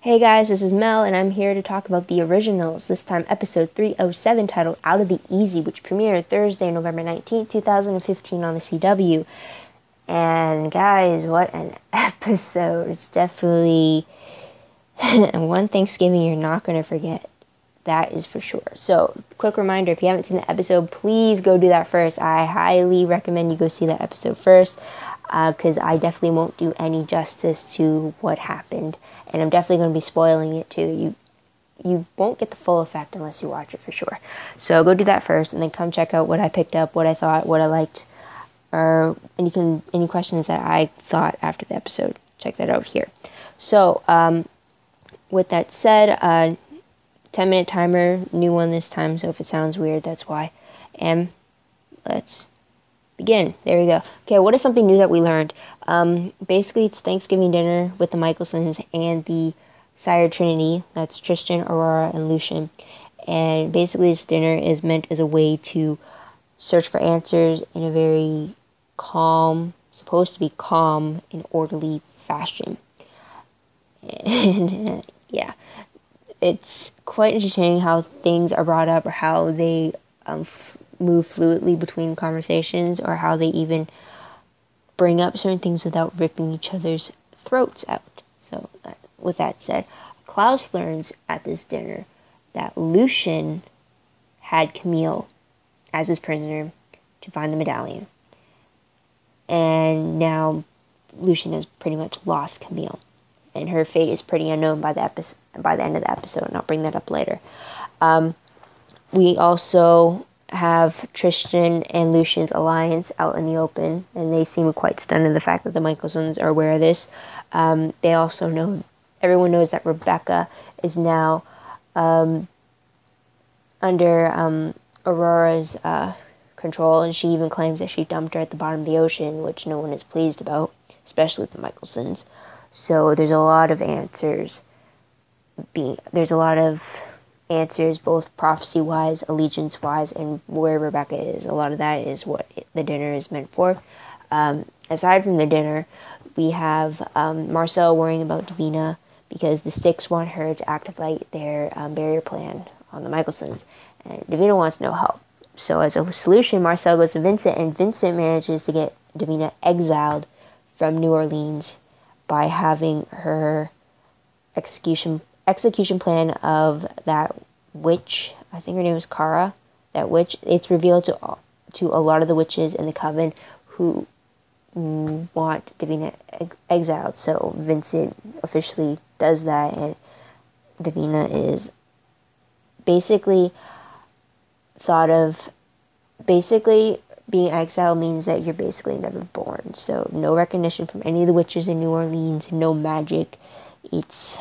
Hey guys, this is Mel, and I'm here to talk about the originals, this time episode 307, titled Out of the Easy, which premiered Thursday, November 19th, 2015 on the CW. And guys, what an episode. It's definitely one Thanksgiving you're not going to forget. That is for sure. So, quick reminder, if you haven't seen the episode, please go do that first. I highly recommend you go see that episode first, because I definitely won't do any justice to what happened. And I'm definitely going to be spoiling it too. You won't get the full effect unless you watch it for sure. So go do that first, and then come check out what I picked up, what I thought, what I liked, or any questions that I thought after the episode. Check that out here. So with that said, 10-minute timer, new one this time. So if it sounds weird, that's why. And let's begin. There we go. Okay, what is something new that we learned? Basically, it's Thanksgiving dinner with the Michelsons and the Sire Trinity. That's Tristan, Aurora, and Lucien. And basically, this dinner is meant as a way to search for answers in a very calm, supposed to be calm and orderly fashion. And yeah, it's quite entertaining how things are brought up, or how they move fluidly between conversations, or how they even bring up certain things without ripping each other's throats out. So with that said, Klaus learns at this dinner that Lucien had Camille as his prisoner to find the medallion. And now Lucien has pretty much lost Camille. And her fate is pretty unknown by the end of the episode, and I'll bring that up later. We also have Tristan and Lucien's alliance out in the open, and they seem quite stunned at the fact that the Michelsons are aware of this. They also know, everyone knows that Rebecca is now under Aurora's control, and she even claims that she dumped her at the bottom of the ocean, which no one is pleased about, especially the Michelsons. So there's a lot of answers. Both prophecy-wise, allegiance-wise, and where Rebecca is. A lot of that is what the dinner is meant for. Aside from the dinner, we have Marcel worrying about Davina, because the Sticks want her to activate their barrier plan on the Michelsons, and Davina wants no help. So as a solution, Marcel goes to Vincent, and Vincent manages to get Davina exiled from New Orleans by having her execution plan of that witch. I think her name is Kara. That witch. It's revealed to a lot of the witches in the coven who want Davina exiled. So Vincent officially does that, and Davina is basically thought of. Basically, being exiled means that you're basically never born. So no recognition from any of the witches in New Orleans. No magic. It's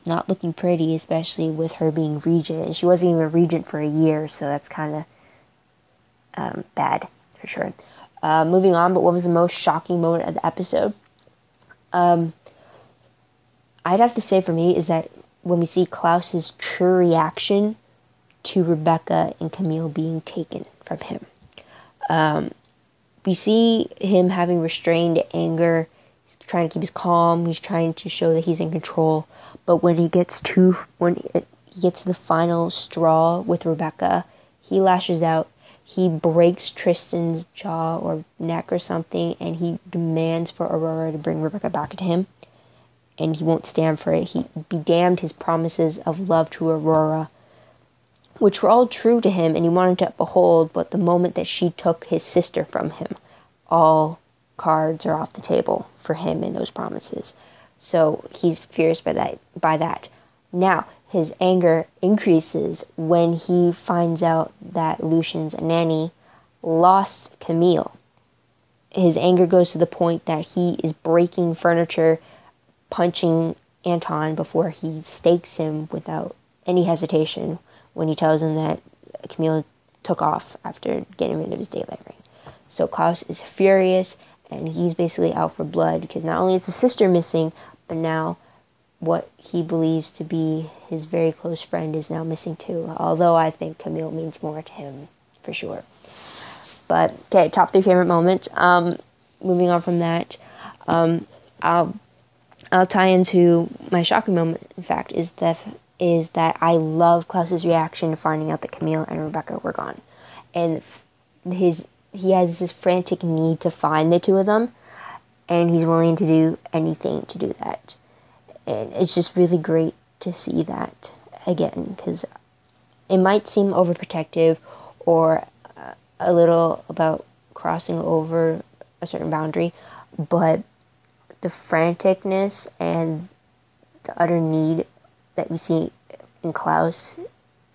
not looking pretty, especially with her being regent. And she wasn't even a regent for a year, so that's kind of bad, for sure. Moving on, but what was the most shocking moment of the episode? I'd have to say for me is that when we see Klaus's true reaction to Rebecca and Camille being taken from him. We see him having restrained anger. He's trying to keep his calm. He's trying to show that he's in control. But when he gets to the final straw with Rebecca, he lashes out. He breaks Tristan's jaw or neck or something, and he demands for Aurora to bring Rebecca back to him. And he won't stand for it. He be damned his promises of love to Aurora, which were all true to him, and he wanted to uphold. But the moment that she took his sister from him, all cards are off the table for him in those promises. So he's furious by that. Now, his anger increases when he finds out that Lucien's nanny lost Camille. His anger goes to the point that he is breaking furniture, punching Anton before he stakes him without any hesitation when he tells him that Camille took off after getting rid of his daylight ring. So Klaus is furious, and he's basically out for blood, because not only is his sister missing, but now what he believes to be his very close friend is now missing too. Although I think Camille means more to him, for sure. But, okay, top 3 favorite moments. Moving on from that, I'll tie into my shocking moment, in fact, is that I love Klaus's reaction to finding out that Camille and Rebecca were gone. And he has this frantic need to find the two of them, and he's willing to do anything to do that. And it's just really great to see that again, because it might seem overprotective or a little about crossing over a certain boundary, but the franticness and the utter need that we see in Klaus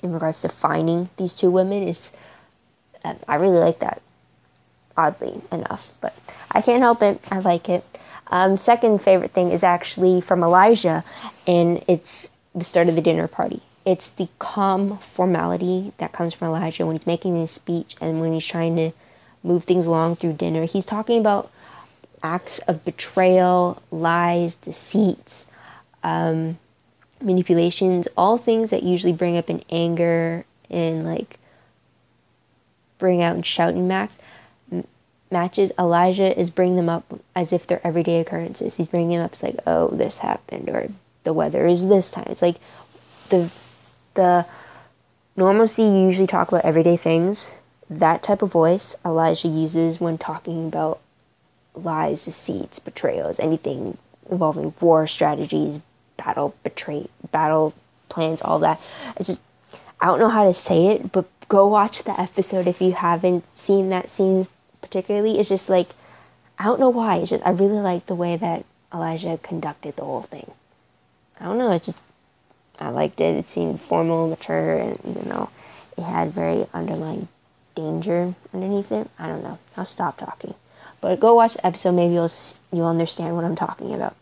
in regards to finding these two women is, I really like that, oddly enough, but I can't help it. I like it. Second favorite thing is actually from Elijah, and it's the start of the dinner party. It's the calm formality that comes from Elijah when he's making his speech and when he's trying to move things along through dinner. He's talking about acts of betrayal, lies, deceits, manipulations, all things that usually bring up in anger and like bring out in shouting matches. Elijah is bringing them up as if they're everyday occurrences. He's bringing them up as like, oh, this happened, or the weather is this time. It's like the normalcy you usually talk about everyday things. That type of voice Elijah uses when talking about lies, deceits, betrayals, anything involving war strategies, battle plans, all that. It's just, I don't know how to say it, but go watch the episode if you haven't seen that scene particularly. It's just like, I don't know why. It's just, I really like the way that Elijah conducted the whole thing. I don't know, it's just, I liked it. It seemed formal, mature, and even though it had very underlying danger underneath it, I don't know. I'll stop talking. But go watch the episode, maybe you'll understand what I'm talking about.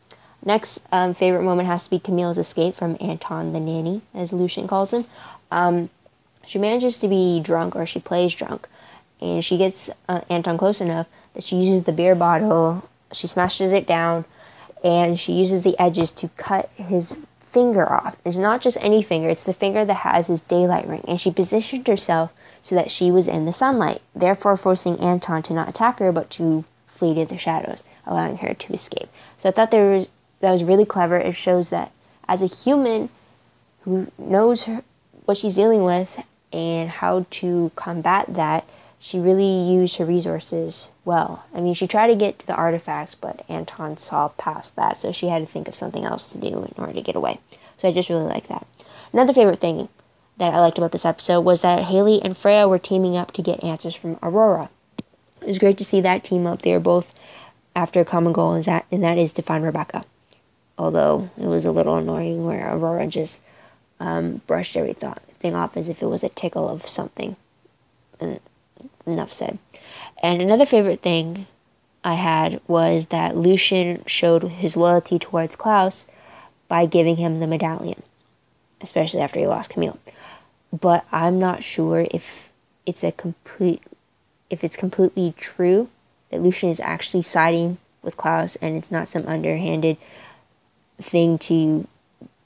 Next favorite moment has to be Camille's escape from Anton the nanny, as Lucien calls him. She manages to be drunk, or she plays drunk, and she gets Anton close enough that she uses the beer bottle, she smashes it down, and she uses the edges to cut his finger off. It's not just any finger, it's the finger that has his daylight ring, and she positioned herself so that she was in the sunlight, therefore forcing Anton to not attack her, but to flee to the shadows, allowing her to escape. So I thought that was really clever. It shows that as a human who knows what she's dealing with and how to combat that, she really used her resources well. I mean, she tried to get to the artifacts, but Anton saw past that, so she had to think of something else to do in order to get away. So I just really like that. Another favorite thing that I liked about this episode was that Haley and Freya were teaming up to get answers from Aurora. It was great to see that team up. They were both after a common goal, and that is to find Rebecca. Although it was a little annoying where Aurora just brushed everything off as if it was a tickle of something. And enough said. And another favorite thing I had was that Lucien showed his loyalty towards Klaus by giving him the medallion, especially after he lost Camille. But I'm not sure if it's completely true that Lucien is actually siding with Klaus and it's not some underhanded thing to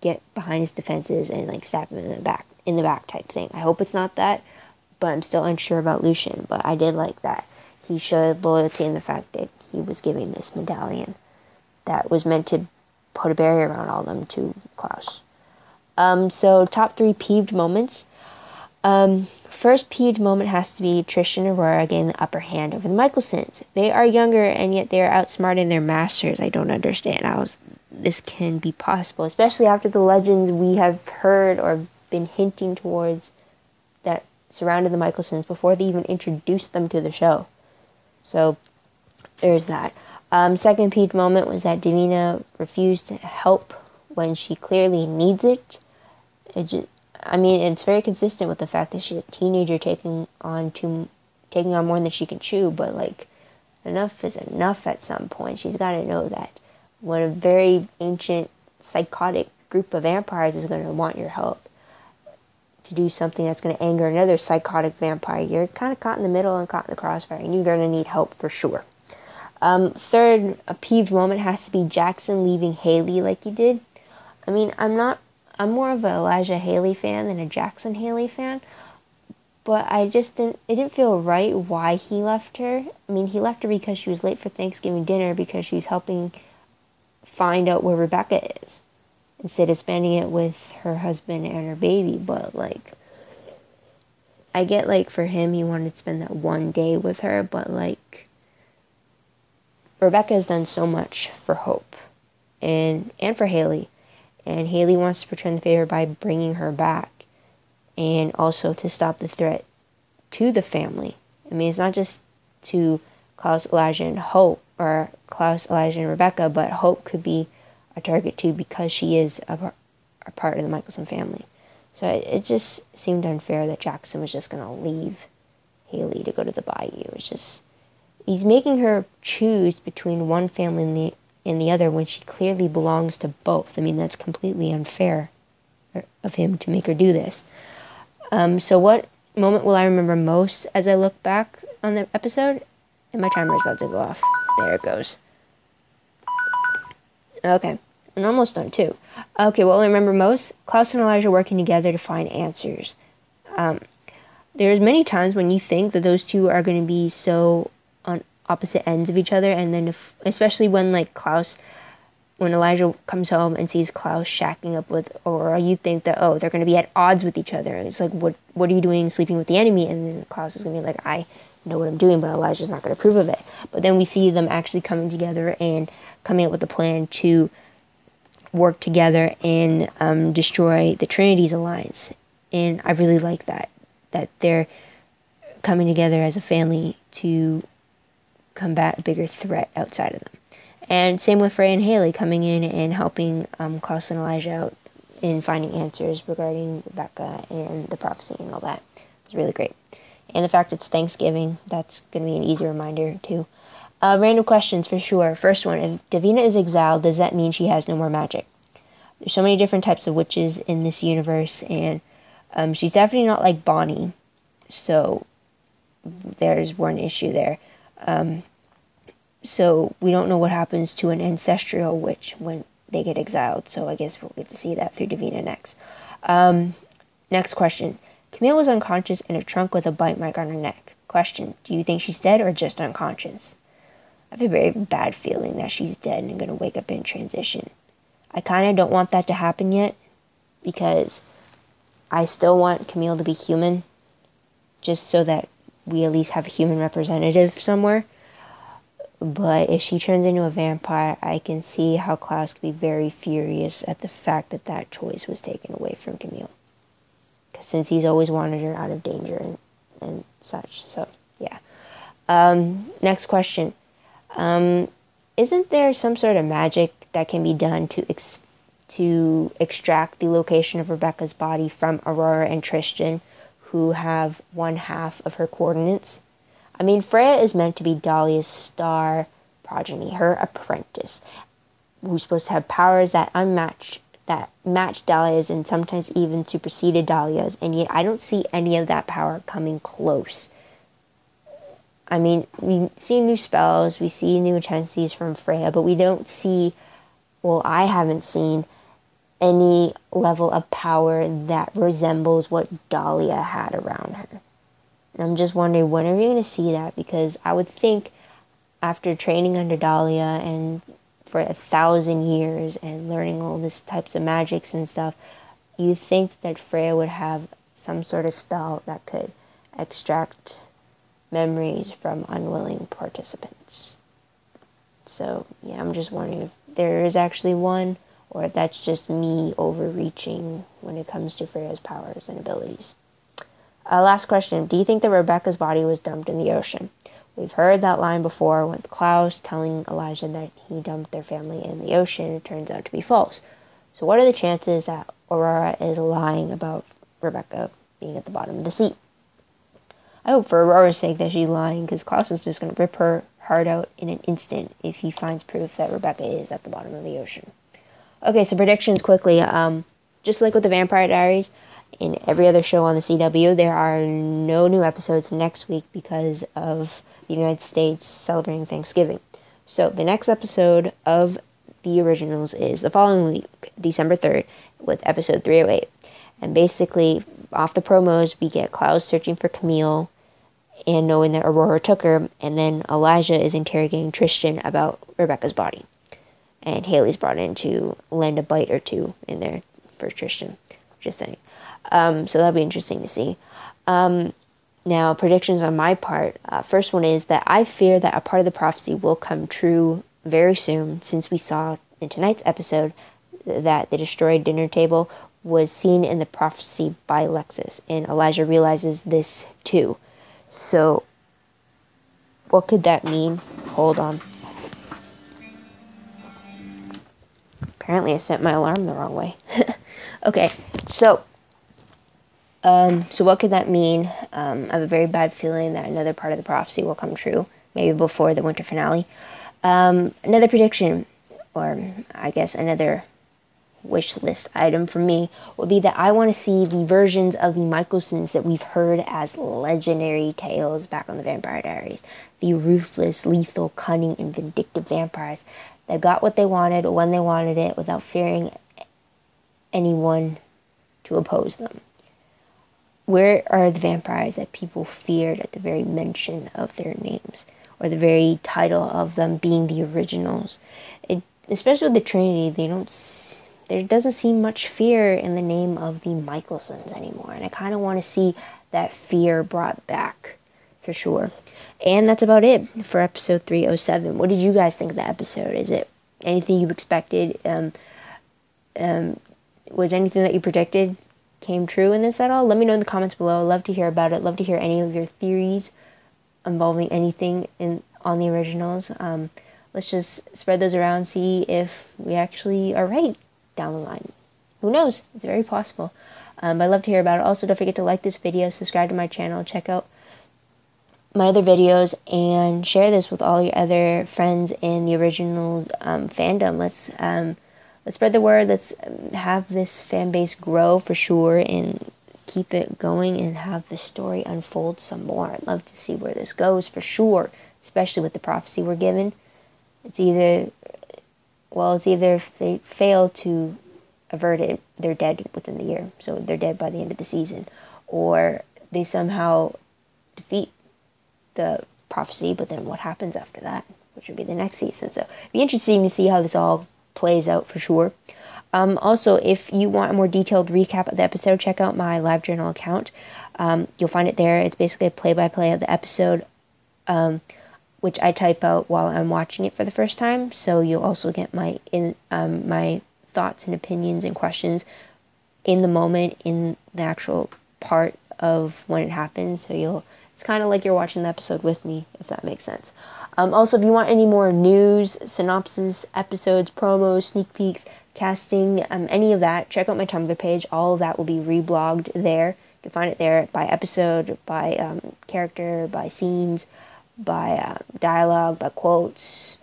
get behind his defenses and like stab him in the back type thing. I hope it's not that, but I'm still unsure about Lucien. But I did like that he showed loyalty in the fact that he was giving this medallion that was meant to put a barrier around all of them to Klaus. So top 3 peeved moments. First peeved moment has to be Tristan and Aurora getting the upper hand over the Michelsons. They are younger and yet they are outsmarting their masters. I don't understand how this can be possible, especially after the legends we have heard or been hinting towards that surrounded the Michelsons before they even introduced them to the show. So there's that. Second peeved moment was that Davina refused to help when she clearly needs it. It's very consistent with the fact that she's a teenager taking on more than she can chew, but like enough is enough at some point. She's got to know that when a very ancient psychotic group of vampires is going to want your help to do something that's going to anger another psychotic vampire, you're kind of caught in the middle and caught in the crossfire, and you're going to need help for sure. Third, a peeved moment has to be Jackson leaving Haley like he did. I mean, I'm more of a Elijah Haley fan than a Jackson Haley fan, but it didn't feel right why he left her. I mean, he left her because she was late for Thanksgiving dinner because she was helping find out where Rebecca is instead of spending it with her husband and her baby. But like, I get like for him, he wanted to spend that one day with her, but like, Rebecca has done so much for Hope and for Haley, and Haley wants to return the favor by bringing her back, and also to stop the threat to the family. I mean, it's not just to Klaus, Elijah, and Hope, or Klaus, Elijah, and Rebecca, but Hope could be a target too because she is a part of the Michelson family. So it just seemed unfair that Jackson was just going to leave Haley to go to the Bayou. It's just, he's making her choose between one family and the other when she clearly belongs to both. I mean, that's completely unfair of him to make her do this. So what moment will I remember most as I look back on the episode? And my timer is about to go off. There it goes. Okay. I'm almost done, too. Okay, what will I remember most? Klaus and Elijah working together to find answers. There's many times when you think that those two are going to be so on opposite ends of each other, and then especially when, like, when Elijah comes home and sees Klaus shacking up with Aurora, you think that, oh, they're going to be at odds with each other. And it's like, what are you doing sleeping with the enemy? And then Klaus is going to be like, I know what I'm doing, but Elijah's not going to approve of it. But then we see them actually coming together and coming up with a plan to work together and destroy the Trinity's alliance. And I really like that they're coming together as a family to combat a bigger threat outside of them. And same with Freya and Haley coming in and helping Klaus and Elijah out in finding answers regarding Rebecca and the prophecy and all that. It's really great. And the fact it's Thanksgiving, that's going to be an easy reminder too. Random questions for sure. First one, if Davina is exiled, does that mean she has no more magic? There's so many different types of witches in this universe, and she's definitely not like Bonnie. So there's one issue there. So we don't know what happens to an ancestral witch when they get exiled. So I guess we'll get to see that through Davina next. Next question. Camille was unconscious in a trunk with a bite mark on her neck. Question. Do you think she's dead or just unconscious? I have a very bad feeling that she's dead and going to wake up in transition. I kind of don't want that to happen yet because I still want Camille to be human just so that we at least have a human representative somewhere. But if she turns into a vampire, I can see how Klaus could be very furious at the fact that that choice was taken away from Camille. Because since he's always wanted her out of danger and such. So, yeah. Next question. Isn't there some sort of magic that can be done to extract the location of Rebecca's body from Aurora and Tristan, who have one half of her coordinates? I mean, Freya is meant to be Dahlia's star progeny, her apprentice, who's supposed to have powers that match Dahlia's and sometimes even superseded Dahlia's, and yet I don't see any of that power coming close. I mean, we see new spells, we see new intensities from Freya, but we don't see, well, I haven't seen any level of power that resembles what Dahlia had around her. And I'm just wondering, when are we going to see that? Because I would think after training under Dahlia and for 1,000 years and learning all these types of magics and stuff, you'd think that Freya would have some sort of spell that could extract memories from unwilling participants. So, yeah, I'm just wondering if there is actually one, or if that's just me overreaching when it comes to Freya's powers and abilities. Last question. Do you think that Rebecca's body was dumped in the ocean? We've heard that line before with Klaus telling Elijah that he dumped their family in the ocean. It turns out to be false. So what are the chances that Aurora is lying about Rebecca being at the bottom of the sea? I hope for Aurora's sake that she's lying, because Klaus is just going to rip her heart out in an instant if he finds proof that Rebecca is at the bottom of the ocean. Okay, so predictions quickly. Just like with the Vampire Diaries, in every other show on the CW, there are no new episodes next week because of the United States celebrating Thanksgiving. So the next episode of the originals is the following week, December 3rd, with episode 308. And basically, off the promos, we get Klaus searching for Camille and knowing that Aurora took her, and then Elijah is interrogating Tristan about Rebecca's body. and Haley's brought in to lend a bite or two in there for Tristan. Just saying. So that'll be interesting to see. Now, predictions on my part. First one is that I fear that a part of the prophecy will come true very soon, since we saw in tonight's episode that the destroyed dinner table was seen in the prophecy by Lexus, and Elijah realizes this too. So, what could that mean? Hold on. Apparently I set my alarm the wrong way. Okay, so what could that mean? I have a very bad feeling that another part of the prophecy will come true, maybe before the winter finale. Another prediction, or I guess another wish list item for me, would be that I want to see the versions of the Michelsons that we've heard as legendary tales back on the Vampire Diaries. The ruthless, lethal, cunning, and vindictive vampires that got what they wanted when they wanted it without fearing anyone to oppose them. Where are the vampires that people feared at the very mention of their names, or the very title of them being the originals? Especially with the Trinity, there doesn't seem much fear in the name of the Michelsons anymore, and I kind of want to see that fear brought back, for sure. And that's about it for episode 307. What did you guys think of the episode? Is it anything you expected? Was anything that you predicted came true in this at all? Let me know in the comments below. I'd love to hear about it. Love to hear any of your theories involving anything on the originals. Let's just spread those around, see if we actually are right down the line. Who knows? It's very possible. I'd love to hear about it. Also, don't forget to like this video, subscribe to my channel, check out my other videos, and share this with all your other friends in the original fandom. Let's spread the word. Let's have this fan base grow for sure, and keep it going, and have the story unfold some more. I'd love to see where this goes for sure, especially with the prophecy we're given. It's either if they fail to avert it, they're dead within the year. So they're dead by the end of the season. Or they somehow defeat the prophecy, but then what happens after that, which would be the next season. So it'd be interesting to see how this all plays out for sure. Also, if you want a more detailed recap of the episode, check out my LiveJournal account. You'll find it there. It's basically a play-by-play of the episode, which I type out while I'm watching it for the first time. So you'll also get my thoughts and opinions and questions in the moment, in the actual part of when it happens. So it's kind of like you're watching the episode with me, if that makes sense. Also, if you want any more news, synopsis, episodes, promos, sneak peeks, casting, any of that, check out my Tumblr page. All of that will be reblogged there. You can find it there by episode, by character, by scenes, by dialogue, by quotes,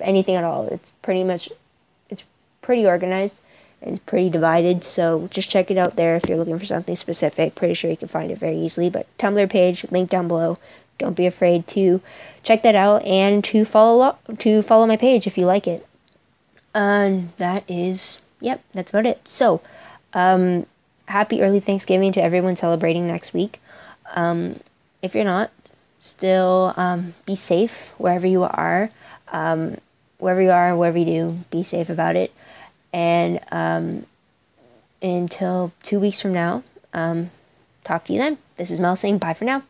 anything at all. It's pretty organized. It's pretty divided, so just check it out there if you're looking for something specific. Pretty sure you can find it very easily. But Tumblr page, link down below. Don't be afraid to check that out, and to follow my page if you like it. And that's about it. So, happy early Thanksgiving to everyone celebrating next week. If you're not, still be safe wherever you are. Wherever you do, be safe about it. And until 2 weeks from now, talk to you then. This is Mel saying bye for now.